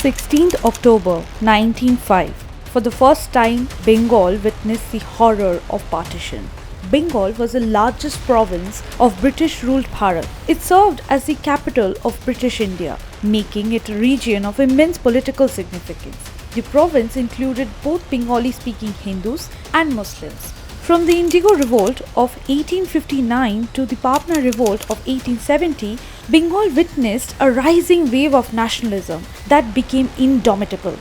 16th October 1905, for the first time, Bengal witnessed the horror of partition. Bengal was the largest province of British-ruled Bharat. It served as the capital of British India, making it a region of immense political significance. The province included both Bengali-speaking Hindus and Muslims. From the Indigo Revolt of 1859 to the Pabna Revolt of 1870, Bengal witnessed a rising wave of nationalism that became indomitable.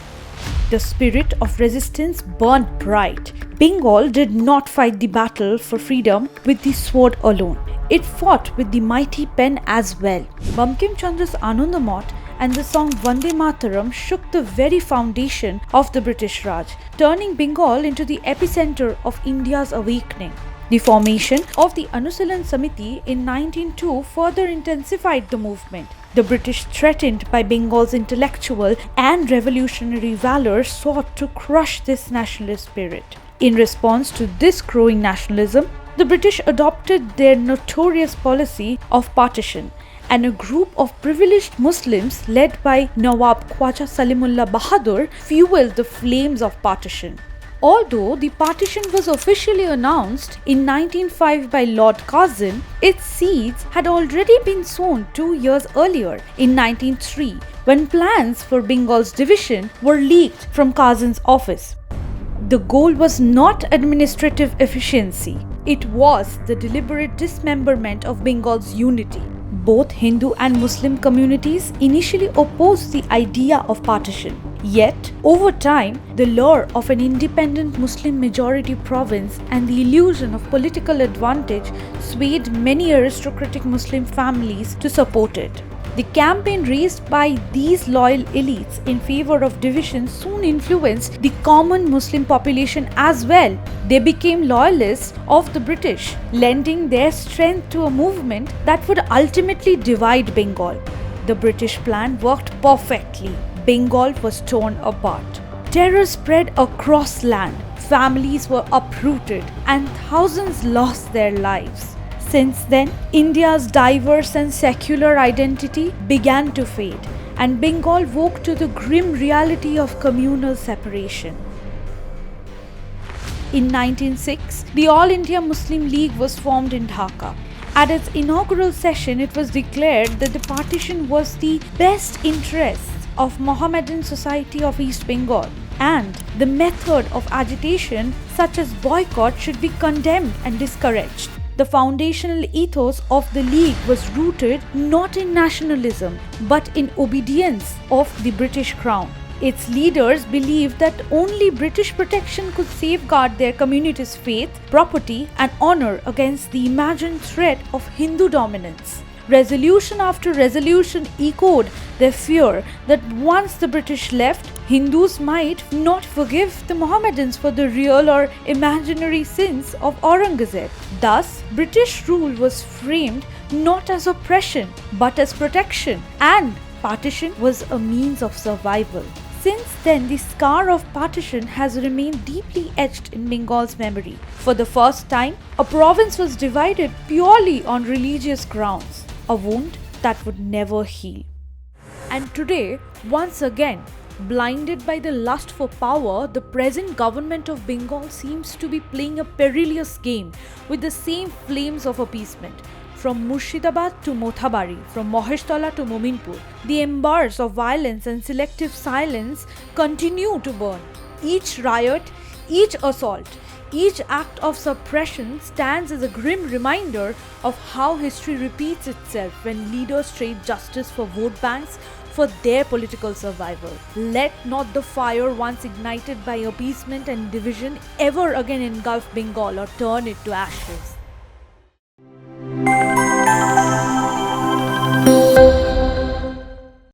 The spirit of resistance burned bright. Bengal did not fight the battle for freedom with the sword alone. It fought with the mighty pen as well. Bankim Chandra's Anandamath and the song Vande Mataram shook the very foundation of the British Raj, turning Bengal into the epicenter of India's awakening. The formation of the Anusilan Samiti in 1902 further intensified the movement. The British, threatened by Bengal's intellectual and revolutionary valor, sought to crush this nationalist spirit. In response to this growing nationalism, the British adopted their notorious policy of partition, and a group of privileged Muslims led by Nawab Khwaja Salimullah Bahadur fueled the flames of partition. Although the partition was officially announced in 1905 by Lord Curzon, its seeds had already been sown 2 years earlier, in 1903, when plans for Bengal's division were leaked from Curzon's office. The goal was not administrative efficiency, it was the deliberate dismemberment of Bengal's unity. Both Hindu and Muslim communities initially opposed the idea of partition. Yet, over time, the lure of an independent Muslim majority province and the illusion of political advantage swayed many aristocratic Muslim families to support it. The campaign raised by these loyal elites in favor of division soon influenced the common Muslim population as well. They became loyalists of the British, lending their strength to a movement that would ultimately divide Bengal. The British plan worked perfectly. Bengal was torn apart. Terror spread across land, families were uprooted, and thousands lost their lives. Since then, India's diverse and secular identity began to fade, and Bengal woke to the grim reality of communal separation. In 1906, the All India Muslim League was formed in Dhaka. At its inaugural session, it was declared that the partition was the best interests of Mohammedan Society of East Bengal, and the method of agitation such as boycott should be condemned and discouraged. The foundational ethos of the League was rooted not in nationalism but in obedience of the British Crown. Its leaders believed that only British protection could safeguard their community's faith, property, and honor against the imagined threat of Hindu dominance. Resolution after resolution echoed their fear that once the British left, Hindus might not forgive the Mohammedans for the real or imaginary sins of Aurangzeb. Thus, British rule was framed not as oppression but as protection, and partition was a means of survival. Since then, the scar of partition has remained deeply etched in Bengal's memory. For the first time, a province was divided purely on religious grounds, a wound that would never heal. And today, once again, blinded by the lust for power, the present government of Bengal seems to be playing a perilous game with the same flames of appeasement. From Murshidabad to Mothabari, from Maheshtola to Mominpur, the embers of violence and selective silence continue to burn. Each riot, each assault, each act of suppression stands as a grim reminder of how history repeats itself when leaders trade justice for vote banks for their political survival. Let not the fire once ignited by appeasement and division ever again engulf Bengal or turn it to ashes.